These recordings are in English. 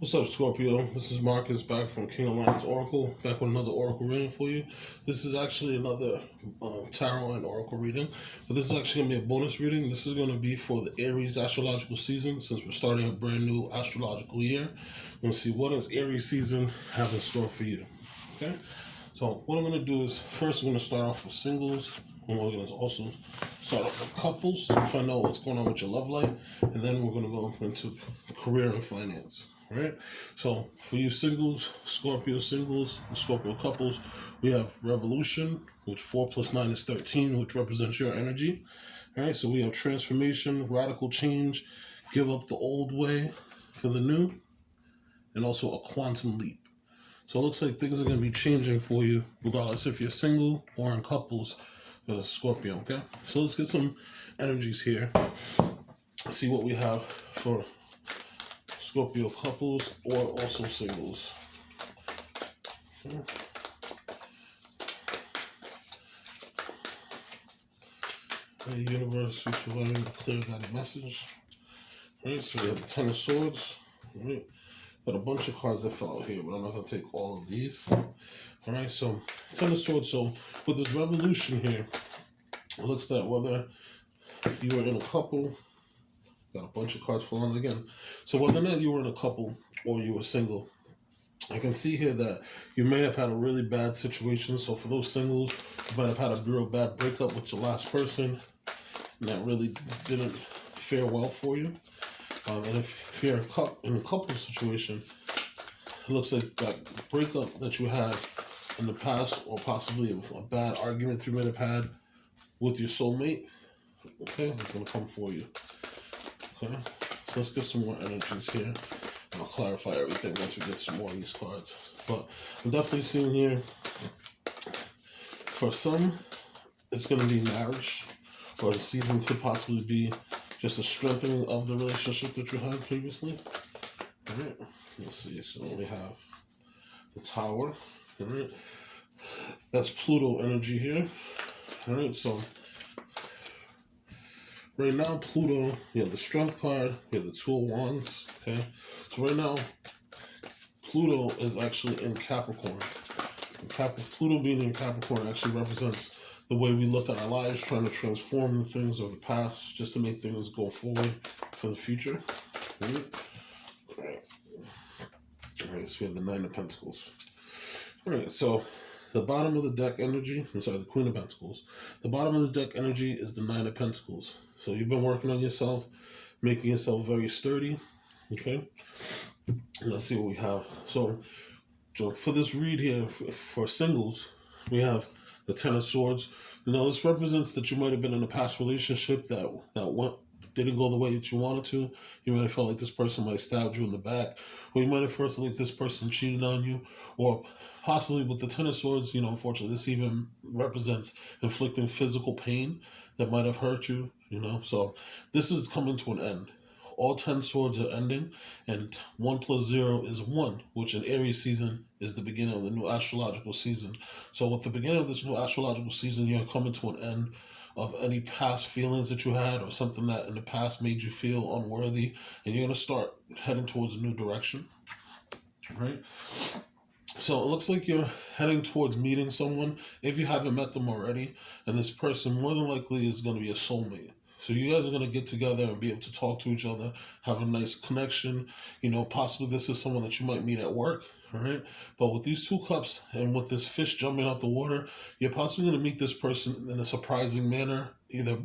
What's up, Scorpio? This is Marcus back from King of Oracle, back with another Oracle reading for you. This is actually another Tarot and Oracle reading, but this is actually going to be a bonus reading. This is going to be for the Aries Astrological season, since we're starting a brand new astrological year. We're going to see what does Aries season have in store for you. Okay? So what I'm going to do is, first we're going to start off with singles, and we're going to also start off with couples, to find out what's going on with your love life, and then we're going to go into career and finance. Right, so for you singles, Scorpio singles, and Scorpio couples, we have Revolution, which 4 + 9 is 13, which represents your energy. All right, so we have transformation, radical change, give up the old way for the new, and also a quantum leap. So it looks like things are going to be changing for you, regardless if you're single or in couples with Scorpio. Okay, so let's get some energies here. Let's see what we have for Scorpio couples or also singles. Okay. The universe is providing a clear guided message. Right, so we have the Ten of Swords. Right, got a bunch of cards that fell out here, but I'm not going to take all of these. All right, so Ten of Swords. So with this revolution here, it looks that whether you are in a couple, got a bunch of cards falling again. So whether or not you were in a couple or you were single, I can see here that you may have had a really bad situation. So for those singles, you might have had a real bad breakup with your last person, and that really didn't fare well for you. And if you're in a couple situation, it looks like that breakup that you had in the past, or possibly a bad argument you might have had with your soulmate, okay, it's going to come for you. Okay, so let's get some more energies here. I'll clarify everything once we get some more of these cards. But I'm definitely seeing here, for some, it's going to be marriage, or the season could possibly be just a strengthening of the relationship that you had previously. All right, let's see. So we have the Tower. All right, that's Pluto energy here. All right, so right now, Pluto, you have the Strength card, you have the Two of Wands, okay? So right now, Pluto is actually in Capricorn. Pluto being in Capricorn actually represents the way we look at our lives, trying to transform the things of the past just to make things go forward for the future. All right, so we have the Nine of Pentacles. All right, so the bottom of the deck energy, the Queen of Pentacles. The bottom of the deck energy is the Nine of Pentacles. So you've been working on yourself, making yourself very sturdy, okay? And let's see what we have. So for this read here, for singles, we have the Ten of Swords. Now this represents that you might have been in a past relationship that didn't go the way that you wanted to. You might have felt like this person might have stabbed you in the back, or you might have felt like this person cheated on you, or possibly with the Ten of Swords, unfortunately, this even represents inflicting physical pain that might have hurt you, So this is coming to an end. All 10 swords are ending, and 1 + 0 is 1, which in Aries season is the beginning of the new astrological season. So with the beginning of this new astrological season, you're coming to an end of any past feelings that you had, or something that in the past made you feel unworthy, and you're going to start heading towards a new direction, right? So it looks like you're heading towards meeting someone, if you haven't met them already, and this person more than likely is going to be a soulmate. So you guys are going to get together and be able to talk to each other, have a nice connection. Possibly this is someone that you might meet at work, all right? But with these two cups and with this fish jumping out the water, you're possibly going to meet this person in a surprising manner, either,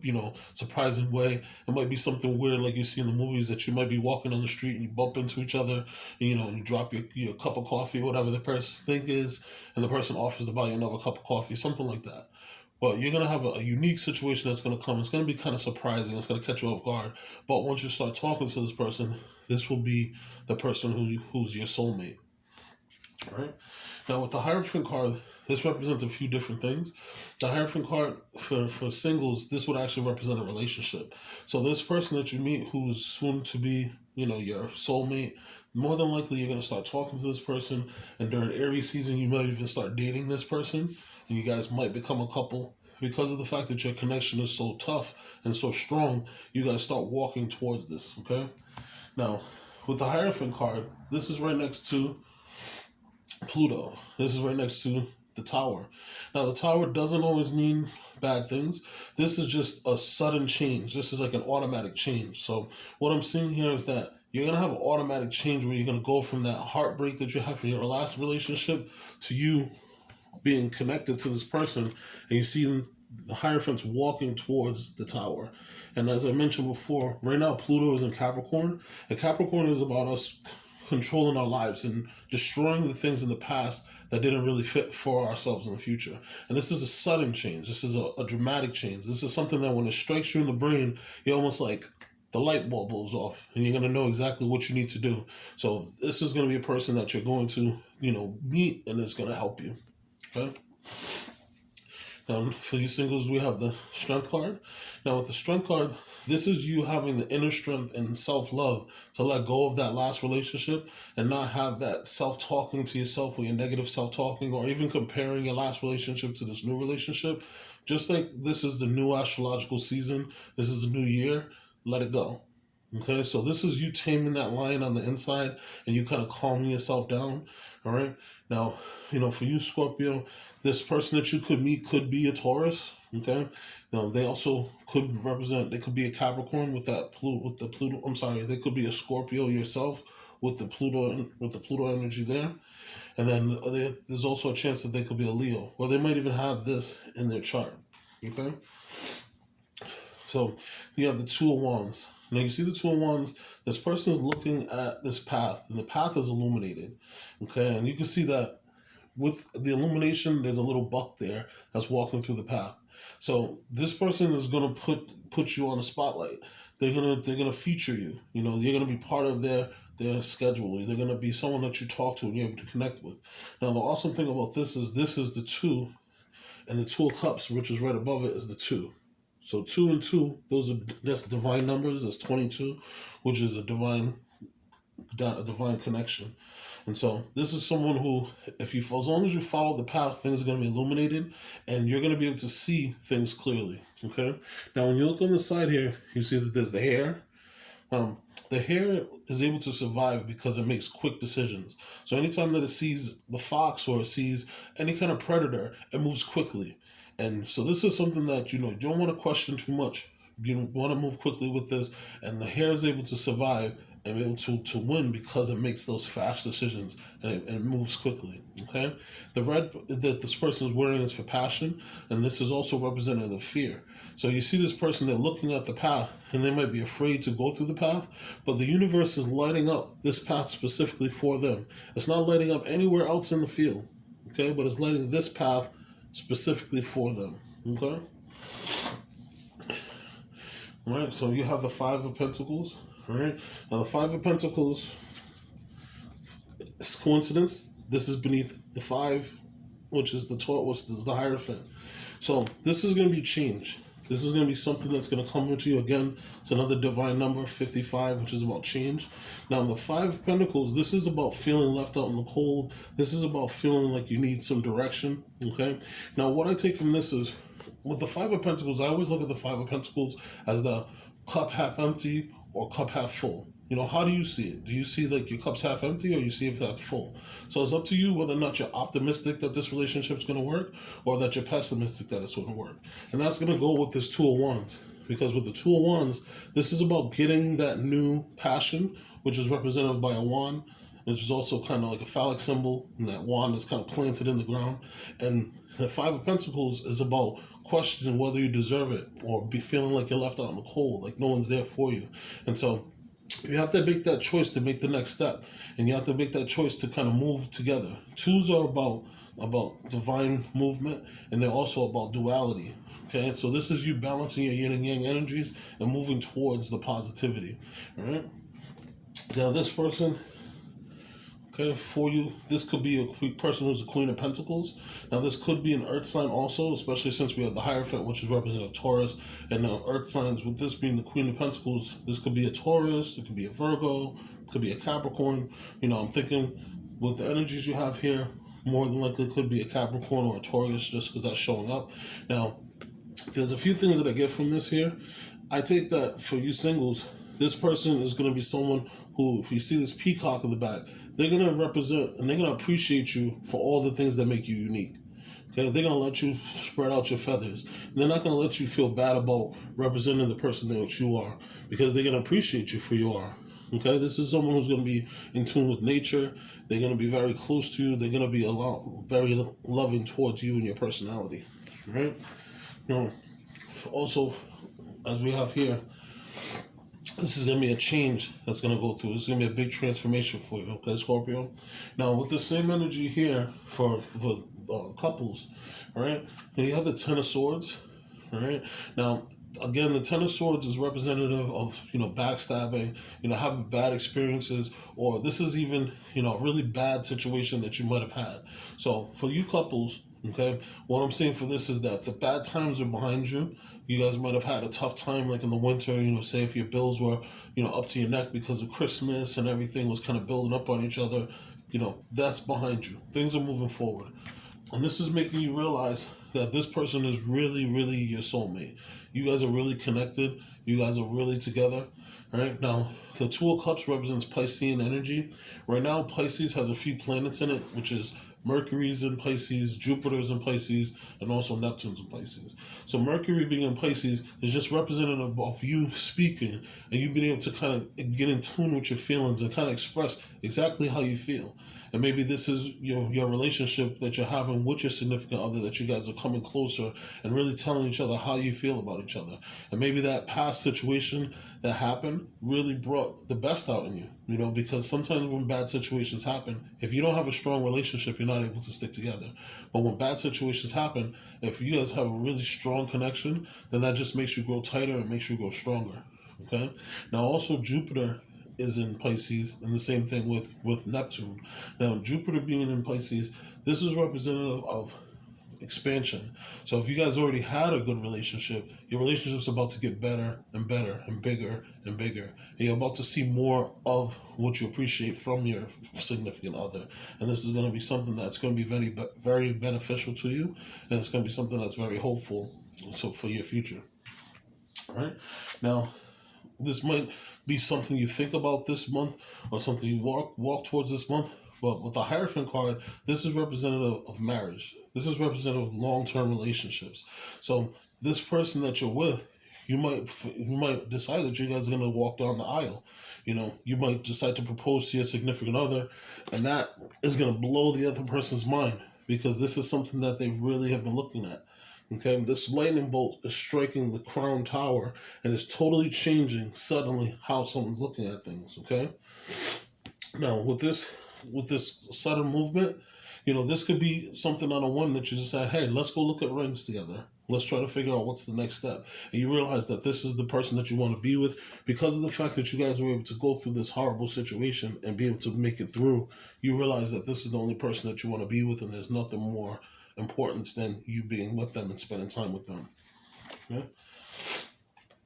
surprising way. It might be something weird like you see in the movies, that you might be walking on the street and you bump into each other, and, you drop your cup of coffee, whatever the person's thing is, and the person offers to buy you another cup of coffee, something like that. But you're going to have a unique situation that's going to come. It's going to be kind of surprising. It's going to catch you off guard. But once you start talking to this person, this will be the person who's your soulmate. All right? Now, with the Hierophant card, this represents a few different things. The Hierophant card, for singles, this would actually represent a relationship. So this person that you meet who's soon to be, your soulmate, more than likely you're going to start talking to this person. And during Aries season, you might even start dating this person. And you guys might become a couple. Because of the fact that your connection is so tough and so strong, you guys start walking towards this, okay? Now, with the Hierophant card, this is right next to Pluto. This is right next to the Tower. Now, the Tower doesn't always mean bad things. This is just a sudden change. This is like an automatic change. So what I'm seeing here is that you're going to have an automatic change where you're going to go from that heartbreak that you have from your last relationship to you being connected to this person, and you see the Hierophants walking towards the Tower. And as I mentioned before, right now Pluto is in Capricorn, and Capricorn is about us controlling our lives and destroying the things in the past that didn't really fit for ourselves in the future. And this is a sudden change. This is a dramatic change. This is something that when it strikes you in the brain, you're almost like the light bulb goes off, and you're going to know exactly what you need to do. So this is going to be a person that you're going to, meet, and it's going to help you. Okay. For you singles, we have the Strength card. Now, with the Strength card, this is you having the inner strength and self-love to let go of that last relationship and not have that self-talking to yourself or your negative self-talking, or even comparing your last relationship to this new relationship. Just like this is the new astrological season, this is a new year, let it go. Okay, so this is you taming that lion on the inside and you kind of calming yourself down. All right. Now, for you, Scorpio, this person that you could meet could be a Taurus. Okay. They also could represent, they could be a Capricorn with the Pluto. I'm sorry, they could be a Scorpio yourself with the Pluto energy there. And then there's also a chance that they could be a Leo, or they might even have this in their chart. Okay. So you have the Two of Wands. Now you see the Two of Wands, this person is looking at this path, and the path is illuminated. Okay, and you can see that with the illumination, there's a little buck there that's walking through the path. So this person is gonna put you on the spotlight. They're gonna feature you. You're gonna be part of their schedule. They're gonna be someone that you talk to and you're able to connect with. Now the awesome thing about this is the 2, and the 2 of Cups, which is right above it, is the 2. So 2 and 2, that's divine numbers. That's 22, which is a divine connection. And so this is someone who, as long as you follow the path, things are going to be illuminated, and you're going to be able to see things clearly. Okay. Now, when you look on the side here, you see that there's the hare. The hare is able to survive because it makes quick decisions. So anytime that it sees the fox or it sees any kind of predator, it moves quickly. And so this is something that, you don't want to question too much. You want to move quickly with this. And the hare is able to survive and able to win because it makes those fast decisions and it moves quickly. Okay? The red that this person is wearing is for passion. And this is also representative of fear. So you see this person, they're looking at the path and they might be afraid to go through the path. But the universe is lighting up this path specifically for them. It's not lighting up anywhere else in the field. Okay? But it's lighting this path specifically for them. Okay? All right, so you have the 5 of Pentacles. All right, now the 5 of Pentacles is coincidence. This is beneath the 5, which is the Hierophant. So this is going to be change. This is going to be something that's going to come into you again. It's another divine number, 55, which is about change. Now, the 5 of Pentacles, this is about feeling left out in the cold. This is about feeling like you need some direction, okay? Now, what I take from this is, with the 5 of Pentacles, I always look at the 5 of Pentacles as the cup half empty or cup half full. How do you see it? Do you see like your cup's half empty, or you see if that's full? So it's up to you whether or not you're optimistic that this relationship's going to work, or that you're pessimistic that it's going to work. And that's going to go with this 2 of Wands. Because with the 2 of Wands, this is about getting that new passion, which is represented by a wand, which is also kind of like a phallic symbol, and that wand is kind of planted in the ground. And the 5 of Pentacles is about questioning whether you deserve it, or be feeling like you're left out in the cold, like no one's there for you. And so you have to make that choice to make the next step, and you have to make that choice to kind of move together. 2s are about divine movement, and they're also about duality. Okay, so this is you balancing your yin and yang energies and moving towards the positivity. All right. Now this person, okay, for you, this could be a person who's the Queen of Pentacles. Now, this could be an Earth sign also, especially since we have the Hierophant, which is representative of Taurus. And now Earth signs, with this being the Queen of Pentacles, this could be a Taurus, it could be a Virgo, it could be a Capricorn. I'm thinking with the energies you have here, more than likely it could be a Capricorn or a Taurus, just because that's showing up. Now, there's a few things that I get from this here. I take that for you singles, this person is going to be someone who, if you see this peacock in the back, they're going to represent and they're going to appreciate you for all the things that make you unique. Okay, they're going to let you spread out your feathers. They're not going to let you feel bad about representing the person that you are, because they're going to appreciate you for who you are. Okay, this is someone who's going to be in tune with nature. They're going to be very close to you. They're going to be very loving towards you and your personality. Right? Now, also, as we have here, this is going to be a change that's going to go through. This is going to be a big transformation for you, okay, Scorpio? Now, with the same energy here for couples, all right? Now, you have the Ten of Swords, all right? Now, again, the Ten of Swords is representative of, backstabbing, having bad experiences, or this is even, a really bad situation that you might have had. So, for you couples, okay, what I'm saying for this is that the bad times are behind you. You guys might have had a tough time, like in the winter, say if your bills were, up to your neck because of Christmas and everything was kind of building up on each other. That's behind you. Things are moving forward. And this is making you realize that this person is really, really your soulmate. You guys are really connected. You guys are really together. All right. Now, the Two of Cups represents Piscean energy. Right now, Pisces has a few planets in it, which is Mercury's in Pisces, Jupiter's in Pisces, and also Neptune's in Pisces. So Mercury being in Pisces is just representative of you speaking and you being able to kind of get in tune with your feelings and kind of express exactly how you feel. And maybe this is your relationship that you're having with your significant other, that you guys are coming closer and really telling each other how you feel about each other. And maybe that past situation that happened really brought the best out in you, because sometimes when bad situations happen, if you don't have a strong relationship, you're not able to stick together. But when bad situations happen, if you guys have a really strong connection, then that just makes you grow tighter and makes you grow stronger. Okay? Now also Jupiter is in Pisces, and the same thing with Neptune. Now, Jupiter being in Pisces, this is representative of expansion. So if you guys already had a good relationship, your relationship's about to get better and better and bigger and bigger. And you're about to see more of what you appreciate from your significant other. And this is going to be something that's going to be very, very beneficial to you, and it's going to be something that's very hopeful for your future. All right? Now, this might be something you think about this month or something you walk towards this month. But with the Hierophant card, this is representative of marriage. This is representative of long-term relationships. So this person that you're with, you might decide that you guys are going to walk down the aisle. You might decide to propose to your significant other, and that is going to blow the other person's mind, because this is something that they really have been looking at. Okay, this lightning bolt is striking the crown tower and is totally changing suddenly how someone's looking at things. Okay, now with this sudden movement, this could be something on a whim that you just said, hey, let's go look at rings together. Let's try to figure out what's the next step. And you realize that this is the person that you want to be with because of the fact that you guys were able to go through this horrible situation and be able to make it through. You realize that this is the only person that you want to be with, and there's nothing more importance than you being with them and spending time with them. Okay?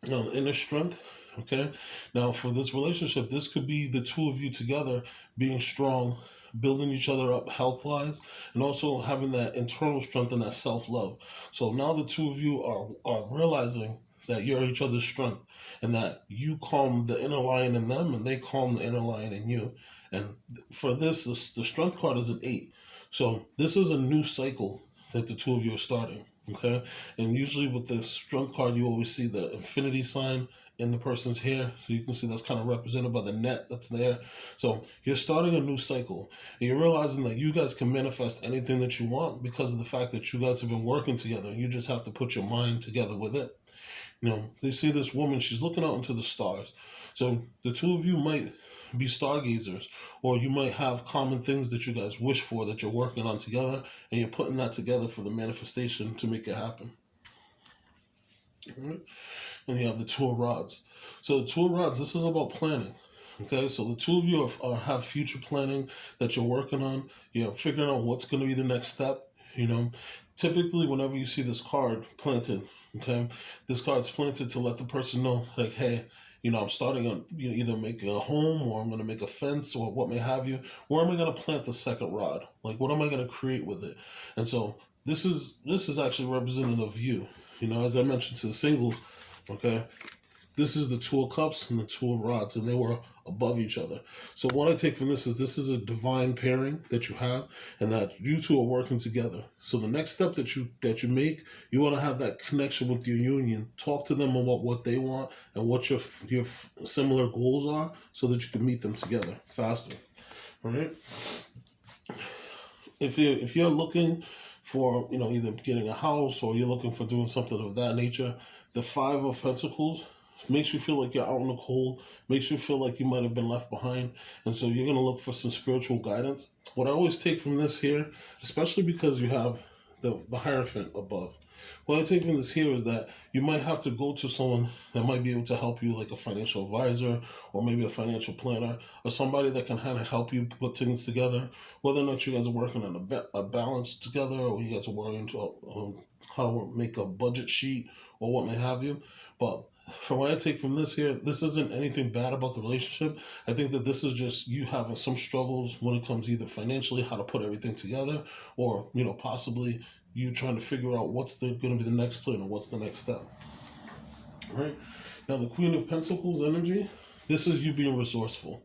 Now, inner strength. Okay. Now, for this relationship, this could be the two of you together being strong, building each other up health-wise, and also having that internal strength and that self-love. So now the two of you are realizing that you're each other's strength, and that you calm the inner lion in them, and they calm the inner lion in you. And for this, the strength card is an 8. So this is a new cycle that the two of you are starting, okay? And usually with the strength card, you always see the infinity sign in the person's hair. So you can see that's kind of represented by the net that's there. So you're starting a new cycle. And you're realizing that you guys can manifest anything that you want because of the fact that you guys have been working together. You just have to put your mind together with it. They see this woman, she's looking out into the stars. So the two of you might be stargazers, or you might have common things that you guys wish for that you're working on together, and you're putting that together for the manifestation to make it happen. Right? And you have the Two of Rods. So the Two of Rods, this is about planning. Okay, so the two of you have future planning that you're working on. Figuring out what's going to be the next step. Typically, whenever you see this card planted, okay, this card's planted to let the person know, like, hey, I'm starting on either making a home, or I'm going to make a fence, or what may have you. Where am I going to plant the second rod? Like, what am I going to create with it? And so this is actually representative of you. As I mentioned to the singles, okay, this is the Two of Cups and the Two of Rods, and they were above each other. So what I take from this is a divine pairing that you have, and that you two are working together. So the next step that you make, you want to have that connection with your union. Talk to them about what they want and what your similar goals are, so that you can meet them together faster. All right. If you're looking for, either getting a house, or you're looking for doing something of that nature, the Five of Pentacles makes you feel like you're out in the cold, makes you feel like you might have been left behind, and so you're going to look for some spiritual guidance. What I always take from this here, especially because you have the Hierophant above, what I take from this here is that you might have to go to someone that might be able to help you, like a financial advisor, or maybe a financial planner, or somebody that can kind of help you put things together, whether or not you guys are working on a balance together, or you guys are working on how to make a budget sheet, or what may have you. But from what I take from this here, this isn't anything bad about the relationship. I think that this is just you having some struggles when it comes either financially, how to put everything together, or, possibly you trying to figure out what's going to be the next plan, or what's the next step. All right. Now, the Queen of Pentacles energy, this is you being resourceful.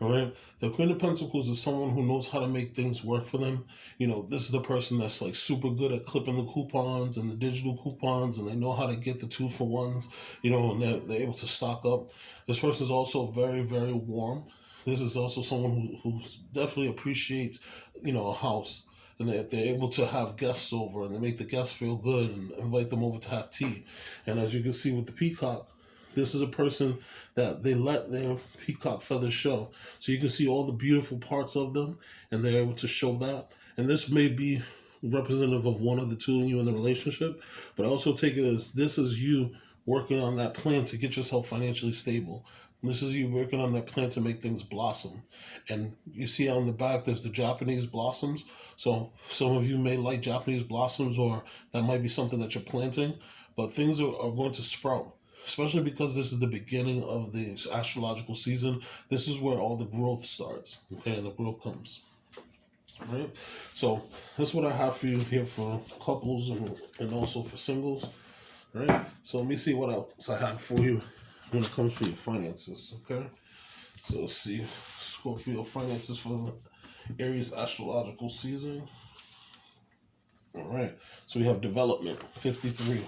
All right. The Queen of Pentacles is someone who knows how to make things work for them. This is the person that's like super good at clipping the coupons and the digital coupons, and they know how to get the 2-for-1s, and they're able to stock up. This person is also very, very warm. This is also someone who definitely appreciates, a house. And they're able to have guests over, and they make the guests feel good and invite them over to have tea. And as you can see with the peacock, this is a person that they let their peacock feathers show. So you can see all the beautiful parts of them, and they're able to show that. And this may be representative of one of the two of you in the relationship, but I also take it as this is you working on that plan to get yourself financially stable. This is you working on that plan to make things blossom. And you see on the back, there's the Japanese blossoms. So some of you may like Japanese blossoms, or that might be something that you're planting, but things are going to sprout, especially because this is the beginning of the astrological season. This is where all the growth starts, okay, and the growth comes. All right. So that's what I have for you here for couples and also for singles. All right. So let me see what else I have for you when it comes to your finances, okay? So let's see, Scorpio finances for the Aries astrological season. All right, so we have development, 53.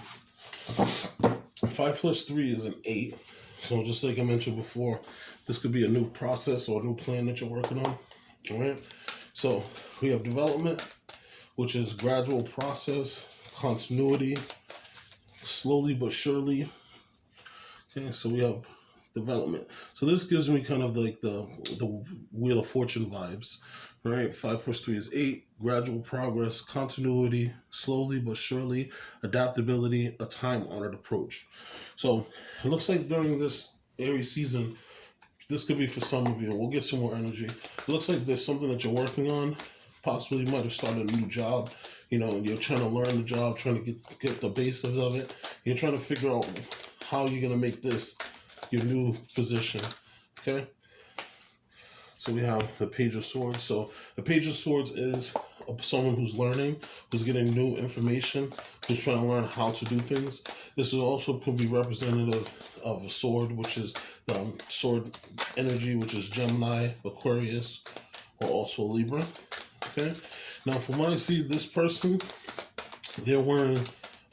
5 plus 3 is an 8. So just like I mentioned before, this could be a new process or a new plan that you're working on. All right, so we have development, which is gradual process, continuity, slowly but surely. Okay, so we have development. So this gives me kind of like the Wheel of Fortune vibes, right? 5 plus 3 is 8. Gradual progress, continuity, slowly but surely, adaptability, a time-honored approach. So it looks like during this Aries season, this could be for some of you. We'll get some more energy. It looks like there's something that you're working on. Possibly you might have started a new job. You're trying to learn the job, trying to get the basis of it. You're trying to figure out how you're going to make this your new position, okay? So we have the Page of Swords. So the Page of Swords is someone who's learning, who's getting new information, who's trying to learn how to do things. This is also could be representative of a sword, which is the sword energy, which is Gemini, Aquarius, or also Libra, okay? Now, from what I see, this person, they're wearing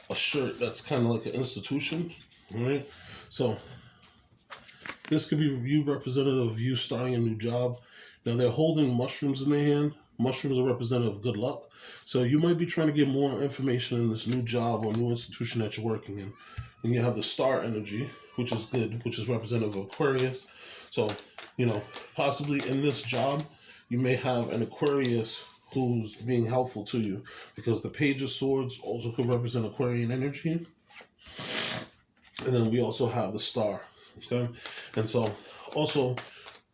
a shirt that's kind of like an institution. All right, so this could be you representative of you starting a new job. Now they're holding mushrooms in their hand. Mushrooms are representative of good luck. So you might be trying to get more information in this new job or new institution that you're working in. And you have the star energy, which is good, which is representative of Aquarius. So, possibly in this job, you may have an Aquarius who's being helpful to you, because the Page of Swords also could represent Aquarian energy. And then we also have the star, okay? And so also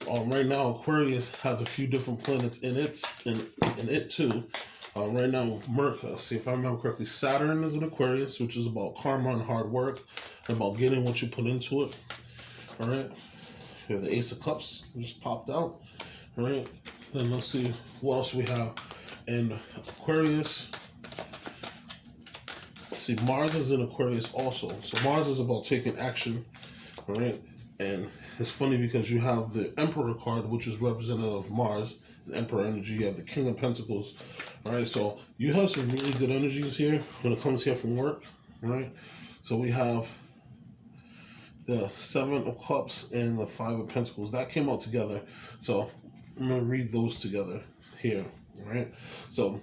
right now Aquarius has a few different planets in it too. Right now, see if I remember correctly, Saturn is in Aquarius, which is about karma and hard work, and about getting what you put into it. All right, we have the Ace of Cups just popped out. All right, then let's see what else we have in Aquarius. See, Mars is in Aquarius also. So Mars is about taking action. All right, and it's funny because you have the Emperor card, which is representative of Mars, and Emperor energy. You have the King of Pentacles. All right, so you have some really good energies here when it comes here from work. All right, so we have the Seven of Cups and the Five of Pentacles that came out together. So I'm gonna read those together here. All right, so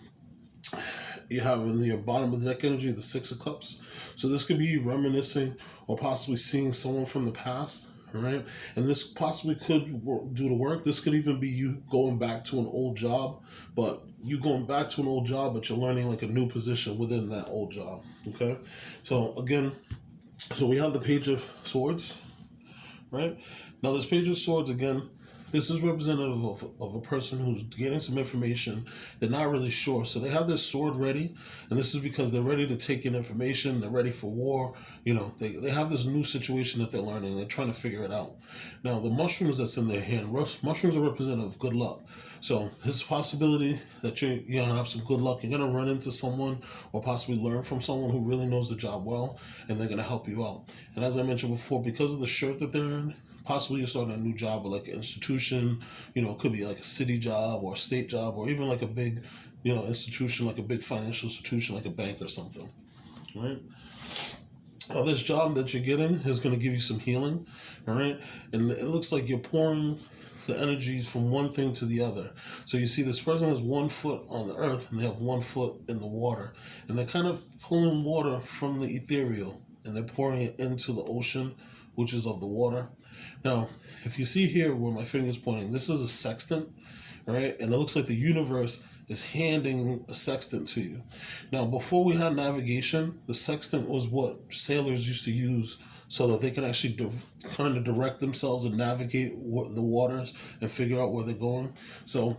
you have in the bottom of the deck energy the Six of Cups. So this could be you reminiscing or possibly seeing someone from the past. All right, and this possibly could do the work. This could even be you going back to an old job, but you going back to an old job, but you're learning like a new position within that old job. Okay, so again, so we have the Page of Swords, right? Now this Page of Swords, again, this is representative of a person who's getting some information. They're not really sure. So they have their sword ready, and this is because they're ready to take in information. They're ready for war. You know, they have this new situation that they're learning. They're trying to figure it out. Now, the mushrooms that's in their hand, mushrooms are representative of good luck. So there's a possibility that you're going to have some good luck. You're going to run into someone or possibly learn from someone who really knows the job well, and they're going to help you out. And as I mentioned before, because of the shirt that they're in, possibly you're starting a new job or like an institution, you know, it could be like a city job or a state job or even like a big, you know, institution, like a big financial institution, like a bank or something, right? Now, this job that you're getting is going to give you some healing, all right? And it looks like you're pouring the energies from one thing to the other. So you see this person has 1 foot on the earth and they have 1 foot in the water. And they're kind of pulling water from the ethereal and they're pouring it into the ocean, which is of the water. Now, if you see here where my finger's pointing, this is a sextant, right? And it looks like the universe is handing a sextant to you. Now, before we had navigation, the sextant was what sailors used to use so that they can actually kind of direct themselves and navigate the waters and figure out where they're going. So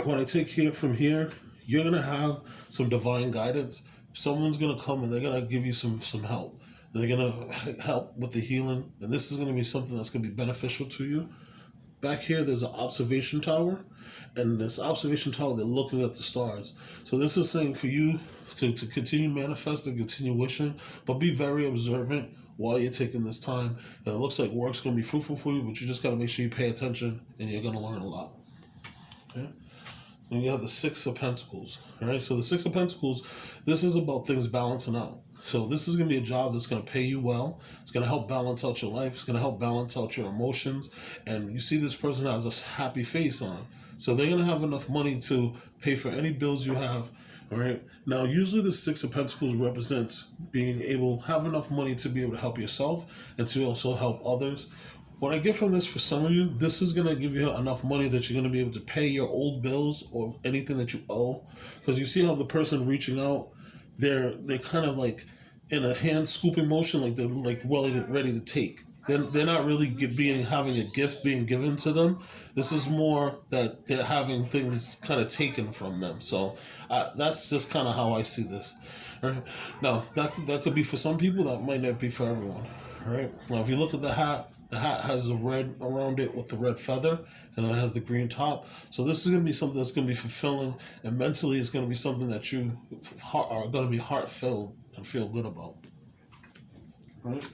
what I take here from here, you're going to have some divine guidance. Someone's going to come and they're going to give you some help. They're going to help with the healing, and this is going to be something that's going to be beneficial to you. Back here, there's an observation tower, and this observation tower, they're looking at the stars. So this is saying for you to continue manifesting, continue wishing, but be very observant while you're taking this time. And it looks like work's going to be fruitful for you, but you just got to make sure you pay attention, and you're going to learn a lot. Okay? And you have the Six of Pentacles. All right, so the Six of Pentacles, this is about things balancing out. So this is going to be a job that's going to pay you well. It's going to help balance out your life. It's going to help balance out your emotions. And you see this person has a happy face on. So they're going to have enough money to pay for any bills you have. All right. Now, usually the Six of Pentacles represents being able to have enough money to be able to help yourself and to also help others. What I get from this for some of you, this is going to give you enough money that you're going to be able to pay your old bills or anything that you owe. Because you see how the person reaching out, they're kind of like in a hand scooping motion, like they're like ready to take. They're not really having a gift being given to them. This is more that they're having things kind of taken from them. So that's just kind of how I see this. All right. Now that could be for some people. That might not be for everyone. All right. Now if you look at the hat has the red around it with the red feather, and it has the green top. So this is going to be something that's going to be fulfilling, and mentally it's going to be something that you are going to be heart-filled and feel good about. Right?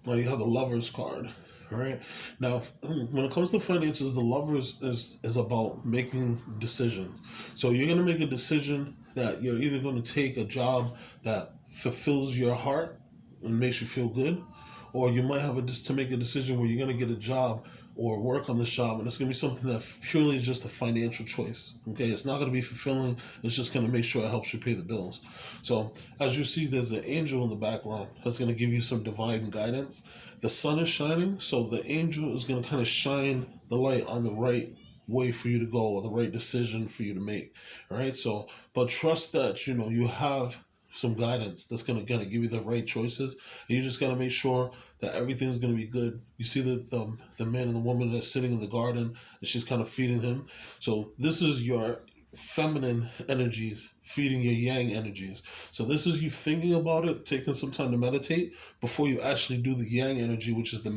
Now you have the Lovers card. Right? Now, when it comes to finances, the Lovers is about making decisions. So you're going to make a decision that you're either going to take a job that fulfills your heart and makes you feel good, or you might have to make a decision where you're going to get a job or work on this job, and it's going to be something that purely is just a financial choice. Okay, it's not going to be fulfilling. It's just going to make sure it helps you pay the bills. So as you see, there's an angel in the background that's going to give you some divine guidance. The sun is shining, so the angel is going to kind of shine the light on the right way for you to go, or the right decision for you to make. All right, so but trust that you have some guidance that's going to give you the right choices, and you just got to make sure that everything's going to be good. You see the man and the woman that's sitting in the garden, and she's kind of feeding him. So this is your feminine energies feeding your yang energies. So this is you thinking about it, taking some time to meditate before you actually do the yang energy, which is the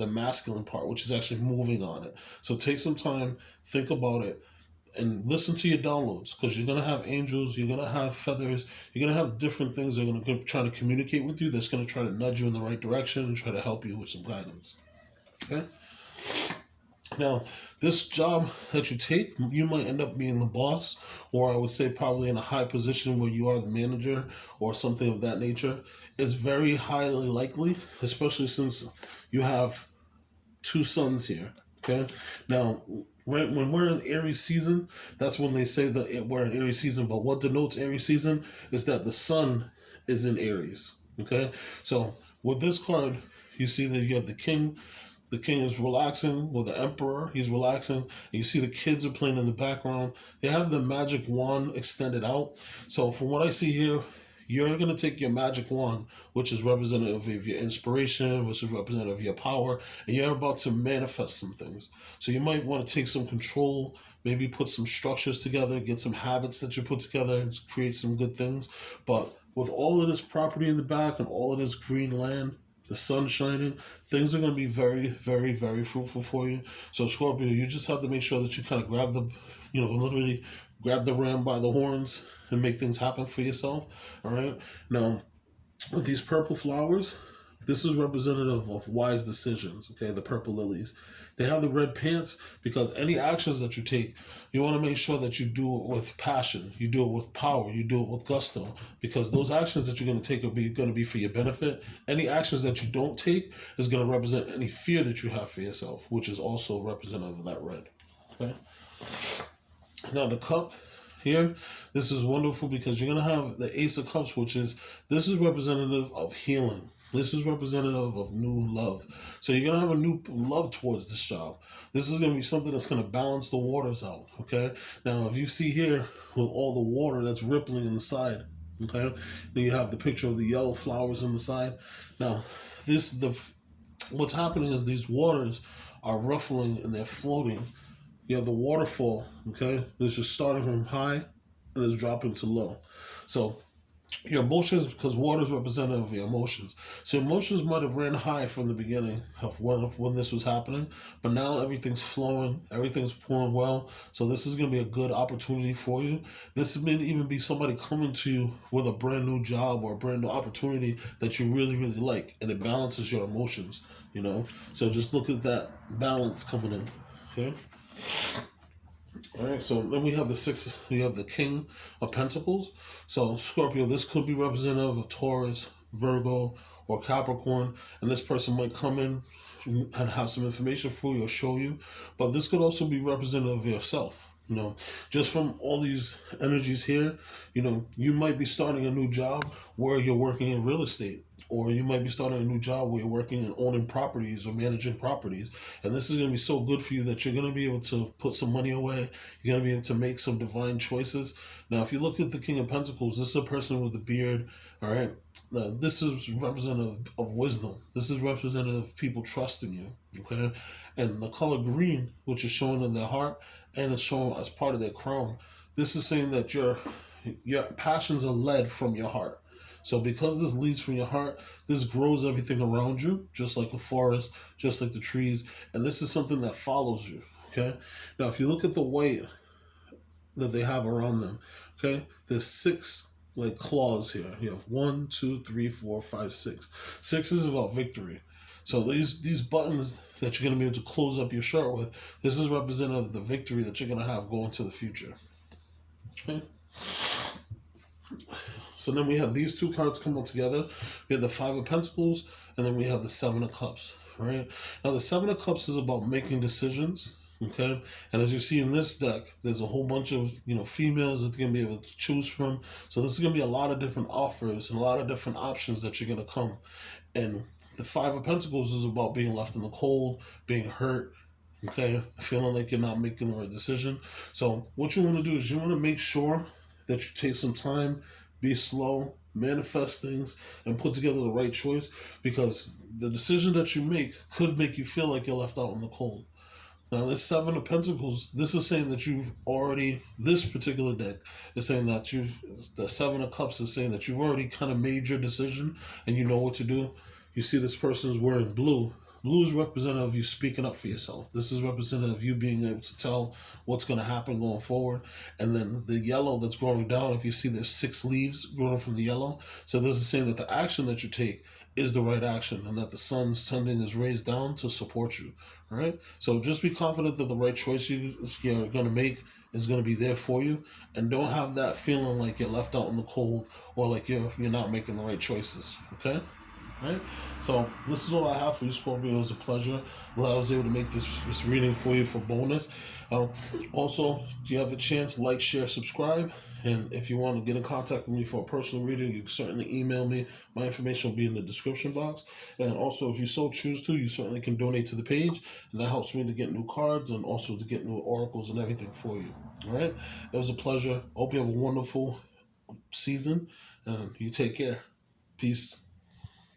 masculine part, which is actually moving on it. So take some time, think about it, and listen to your downloads, because you're going to have angels, you're going to have feathers, you're going to have different things that are going to try to communicate with you, that's going to try to nudge you in the right direction and try to help you with some guidance. Okay? Now, this job that you take, you might end up being the boss, or I would say probably in a high position where you are the manager or something of that nature. It's very highly likely, especially since you have two suns here. Okay? Now, right when we're in Aries season, that's when they say that we're in Aries season. But what denotes Aries season is that the sun is in Aries. Okay? So with this card, you see that you have the king. The king is relaxing, with the emperor, he's relaxing. And you see the kids are playing in the background. They have the magic wand extended out. So from what I see here, you're going to take your magic wand, which is representative of your inspiration, which is representative of your power, and you're about to manifest some things. So you might want to take some control, maybe put some structures together, get some habits that you put together, and create some good things. But with all of this property in the back and all of this green land, the sun shining, things are going to be very, very, very fruitful for you. So Scorpio, you just have to make sure that you kind of grab the, literally grab the ram by the horns and make things happen for yourself. All right. Now, with these purple flowers, this is representative of wise decisions. Okay, the purple lilies. They have the red pants because any actions that you take, you want to make sure that you do it with passion, you do it with power, you do it with gusto, because those actions that you're going to take are going to be for your benefit. Any actions that you don't take is going to represent any fear that you have for yourself, which is also representative of that red. Okay. Now the cup here, this is wonderful because you're going to have the Ace of Cups, this is representative of healing. This is representative of new love. So you're going to have a new love towards this job. This is going to be something that's going to balance the waters out, okay? Now, if you see here with all the water that's rippling in the side, okay? Then you have the picture of the yellow flowers on the side. Now, what's happening is these waters are ruffling and they're floating. You have the waterfall, okay? This is starting from high and it's dropping to low. So your emotions, because water is representative of your emotions. So emotions might have ran high from the beginning of when this was happening, but now everything's flowing, everything's pouring well. So this is going to be a good opportunity for you. This may even be somebody coming to you with a brand new job or a brand new opportunity that you really, really like, and it balances your emotions, So just look at that balance coming in, okay? All right, so then we have the King of Pentacles. So Scorpio, this could be representative of Taurus, Virgo, or Capricorn, and this person might come in and have some information for you or show you, but this could also be representative of yourself. Just from all these energies here, you might be starting a new job where you're working in real estate. Or you might be starting a new job where you're working and owning properties or managing properties. And this is going to be so good for you that you're going to be able to put some money away. You're going to be able to make some divine choices. Now, if you look at the King of Pentacles, this is a person with a beard, all right? This is representative of wisdom. This is representative of people trusting you, okay? And the color green, which is shown in their heart and it's shown as part of their crown, this is saying that your passions are led from your heart. So because this leads from your heart, this grows everything around you, just like a forest, just like the trees. And this is something that follows you, okay? Now, if you look at the white that they have around them, okay, there's 6 claws here. You have 1, 2, 3, 4, 5, 6. 6 is about victory. So these buttons that you're going to be able to close up your shirt with, this is representative of the victory that you're going to have going to the future, okay? So then we have these two cards come all together. We have the Five of Pentacles, and then we have the Seven of Cups, right? Now, the Seven of Cups is about making decisions, okay? And as you see in this deck, there's a whole bunch of, females that you're going to be able to choose from. So this is going to be a lot of different offers and a lot of different options that you're going to come. And the Five of Pentacles is about being left in the cold, being hurt, okay? Feeling like you're not making the right decision. So what you want to do is you want to make sure that you take some time, be slow, manifest things, and put together the right choice, because the decision that you make could make you feel like you're left out in the cold. Now, this Seven of Pentacles, this is saying that this particular deck is saying that the Seven of Cups is saying that you've already kind of made your decision and you know what to do. You see this person is wearing blue. Blue is representative of you speaking up for yourself. This is representative of you being able to tell what's going to happen going forward. And then the yellow that's growing down, if you see there's 6 leaves growing from the yellow. So this is saying that the action that you take is the right action, and that the sun's sending is raised down to support you. All right? So just be confident that the right choice you're going to make is going to be there for you, and don't have that feeling like you're left out in the cold or like you're not making the right choices. Okay? Right? So this is all I have for you, Scorpio. It was a pleasure. Glad I was able to make this reading for you for bonus. Also, if you have a chance, like, share, subscribe. And if you want to get in contact with me for a personal reading, you can certainly email me. My information will be in the description box. And also, if you so choose to, you certainly can donate to the page. And that helps me to get new cards and also to get new oracles and everything for you. All right? It was a pleasure. Hope you have a wonderful season. And you take care. Peace.